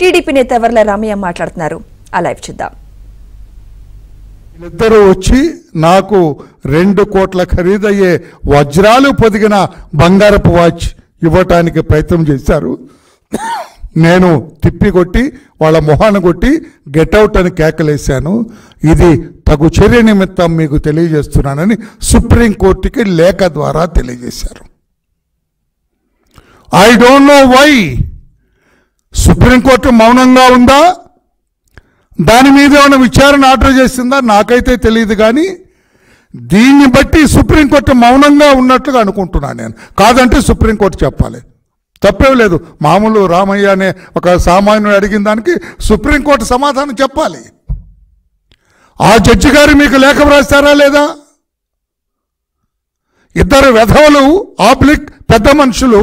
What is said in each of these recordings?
TDP నేత వర్ల రామయ్య మాట్లాడుతున్నారు. ఆ లైవ్ చూద్దాం. వీళ్ళిద్దరూ వచ్చి నాకు 2 కోట్ల ఖరీదయ్యే వజ్రాలు పొదిగిన బంగారపు వాచ్ ఇవ్వటానికి ప్రయత్నం చేశారు. నేను తిప్పి కొట్టి వాళ్ళ మొహాన్ని కొట్టి గెట్అవుట్ అని కేకలేశాను. ఇది తగు చర్య నిమిత్తం మీకు తెలియజేస్తున్నానని సుప్రీంకోర్టుకి లేఖ ద్వారా తెలియజేశారు. I don't know why supreme court మౌనంగా ఉందా, దాని మీద ఏమైనా విచారణ ఆర్డర్ చేసిందా నాకైతే తెలియదు. కానీ దీన్ని బట్టి సుప్రీంకోర్టు మౌనంగా ఉన్నట్లుగా అనుకుంటున్నాను నేను. కాదంటే సుప్రీంకోర్టు చెప్పాలి, తప్పేం లేదు. మామూలు రామయ్య అనే ఒక సామాన్యుడు అడిగిన దానికి సుప్రీంకోర్టు సమాధానం చెప్పాలి. ఆ జడ్జి గారు మీకు లేఖ వ్రాస్తారా లేదా? ఇద్దరు వెధవలు ఆబ్లిక్ పెద్ద మనుషులు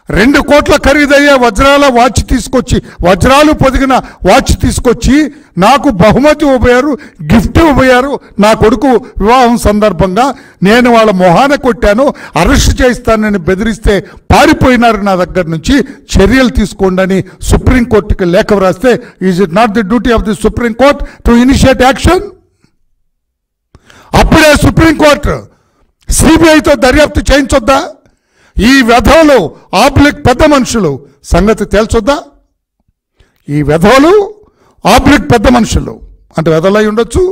2 కోట్ల ఖరీదయ్యే వజ్రాల వాచ్ తీసుకొచ్చి, వజ్రాలు పొదిగిన వాచ్ తీసుకొచ్చి నాకు బహుమతి ఇవ్వబోయారు, గిఫ్ట్ ఇవ్వబోయారు. నా కొడుకు వివాహం సందర్భంగా నేను వాళ్ళ మొహాన కొట్టాను, అరెస్ట్ చేస్తానని బెదిరిస్తే పారిపోయినారు నా దగ్గర నుంచి. చర్యలు తీసుకోండి అని సుప్రీంకోర్టుకి లేఖ వ్రాస్తే is it not the duty of the Supreme Court to initiate action? అప్పుడే సుప్రీంకోర్టు సిబిఐతో దర్యాప్తు చేయించొద్దా? ఈ వెధవలు ఆబ్లిక్ పెద్ద మనుషులు సంగతి తేల్చొద్దా? ఈ వెధవలు ఆబ్లిక్ పెద్ద మనుషులు అంటే వెధవలై ఉండొచ్చు,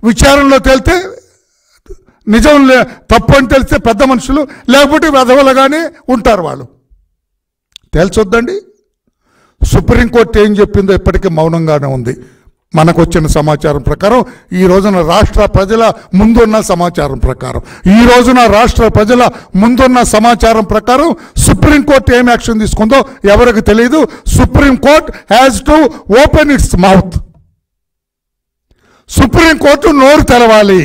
విచారణలో తేలితే నిజం తప్పు అని తెలిస్తే పెద్ద మనుషులు, లేకపోతే వెధవలుగానే ఉంటారు వాళ్ళు. తేల్చొద్దండి. సుప్రీంకోర్టు ఏం చెప్పిందో ఇప్పటికీ మౌనంగానే ఉంది. మనకు వచ్చిన సమాచారం ప్రకారం, ఈ రోజున రాష్ట్ర ప్రజల ముందున్న సమాచారం ప్రకారం, సుప్రీంకోర్టు ఏం యాక్షన్ తీసుకుందో ఎవరికి తెలియదు. Supreme court has to open it's mouth. Supreme court నోరు తెరవాలి.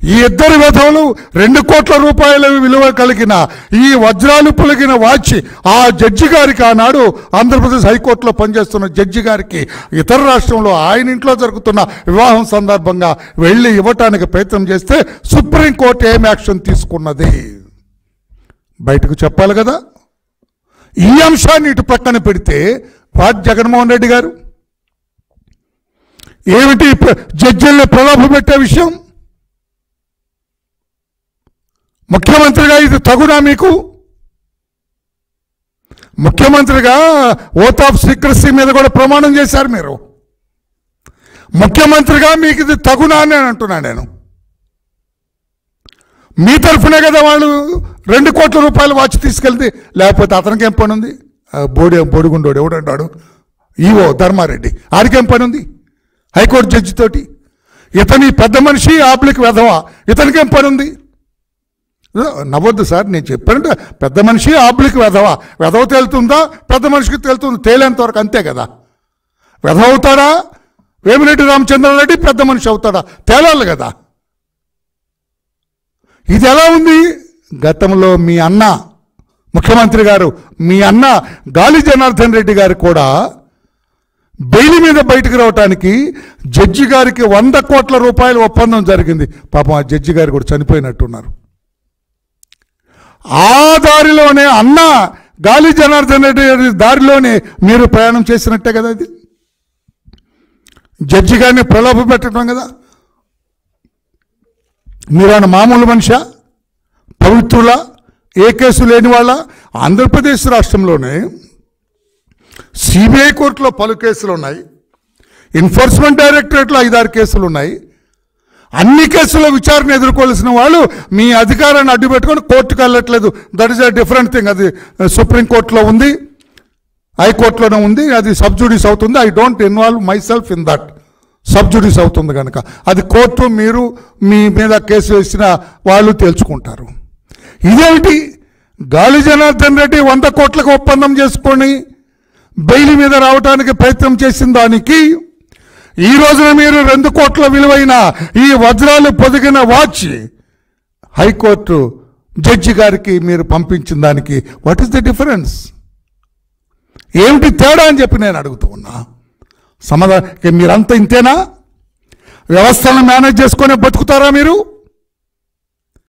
ఈ ఇద్దరు వెధవులు 2 కోట్ల రూపాయల విలువ కలిగిన ఈ వజ్రాలు పొలిగిన వాచ్ ఆ జడ్జి గారికి, ఆనాడు ఆంధ్రప్రదేశ్ హైకోర్టులో పనిచేస్తున్న జడ్జి గారికి, ఇతర రాష్ట్రంలో ఆయన ఇంట్లో జరుగుతున్న వివాహం సందర్భంగా వెళ్ళి ఇవ్వటానికి ప్రయత్నం చేస్తే సుప్రీంకోర్టు ఏం యాక్షన్ తీసుకున్నది బయటకు చెప్పాలి కదా. ఈ అంశాన్ని ఇటు పక్కన పెడితే జగన్మోహన్ రెడ్డి గారు ఏమిటి జడ్జిల్ని ప్రలోభ పెట్టే విషయం? ముఖ్యమంత్రిగా ఇది తగునా మీకు? ముఖ్యమంత్రిగా ఓత్ ఆఫ్ సీక్రసీ మీద కూడా ప్రమాణం చేశారు మీరు. ముఖ్యమంత్రిగా మీకు ఇది తగునా అని అంటున్నాను నేను. మీ తరఫునే కదా వాళ్ళు 2 కోట్ల రూపాయల వాచ్ తీసుకెళ్తే, లేకపోతే అతనికి ఏం పని ఉంది? బోడిగుండోడు ఎవడంటాడు, ఈవో ధర్మారెడ్డి, ఆడికేం పని ఉంది హైకోర్టు జడ్జితోటి? ఇతని పెద్ద మనిషి ఆబ్లిక్ వెధవ, ఇతనికేం పని ఉంది? నవ్వద్దు సార్, నేను చెప్పానంటే పెద్ద మనిషి ఆబ్లిక్ వెధవ తేలుతుందా, పెద్ద మనిషికి తేలుతుంది, తేలేంత వరకు అంతే కదా. వెధవ అవుతాడా వేమిరెడ్డి రామచంద్రారెడ్డి, పెద్ద మనిషి అవుతాడా? తేలాలి కదా. ఇది ఎలా ఉంది? గతంలో మీ అన్న ముఖ్యమంత్రి గారు, మీ అన్న గాలి జనార్దన్ రెడ్డి గారు కూడా బెయిల్ మీద బయటకు రావటానికి జడ్జి గారికి 100 కోట్ల రూపాయల ఒప్పందం జరిగింది. పాపం ఆ జడ్జి గారు కూడా చనిపోయినట్టున్నారు. ఆ దారిలోనే అన్న గాలి జనార్దన్ రెడ్డి గారి దారిలోనే మీరు ప్రయాణం చేసినట్టే కదా. ఇది జడ్జి గారిని ప్రలోభ పెట్టడం కదా. మీరన్న మామూలు మనిషా, పవిత్రుల, ఏ కేసు లేని వాళ్ళ? ఆంధ్రప్రదేశ్ రాష్ట్రంలోనే సిబిఐ కోర్టులో పలు కేసులు ఉన్నాయి, ఎన్ఫోర్స్మెంట్ డైరెక్టరేట్లో 5-6 కేసులు ఉన్నాయి. అన్ని కేసుల్లో విచారణ ఎదుర్కోవాల్సిన వాళ్ళు మీ అధికారాన్ని అడ్డుపెట్టుకొని కోర్టుకు వెళ్ళట్లేదు. That is a different thing. అది సుప్రీంకోర్టులో ఉంది, హైకోర్టులోనే ఉంది, అది సబ్జుడిస్ అవుతుంది. I don't involve my self in that. Sub judice అవుతుంది కనుక అది కోర్టు, మీరు మీ మీద కేసు వేసిన వాళ్ళు తేల్చుకుంటారు. ఇదేమిటి? గాలి జనార్దన్ రెడ్డి 100 కోట్లకు ఒప్పందం చేసుకొని బెయిల్ మీద రావడానికి ప్రయత్నం చేసిన దానికి ఈ రోజున మీరు 2 కోట్ల విలువైన ఈ వజ్రాలు పొదిగిన వాచ్ హైకోర్టు జడ్జి గారికి మీరు పంపించిన దానికి వాట్ ఈస్ ది డిఫరెన్స్? ఏమిటి తేడా అని చెప్పి నేను అడుగుతూ ఉన్నా. సమాధానం, మీరంతా ఇంతేనా? వ్యవస్థలను మేనేజ్ చేసుకొని బతుకుతారా మీరు?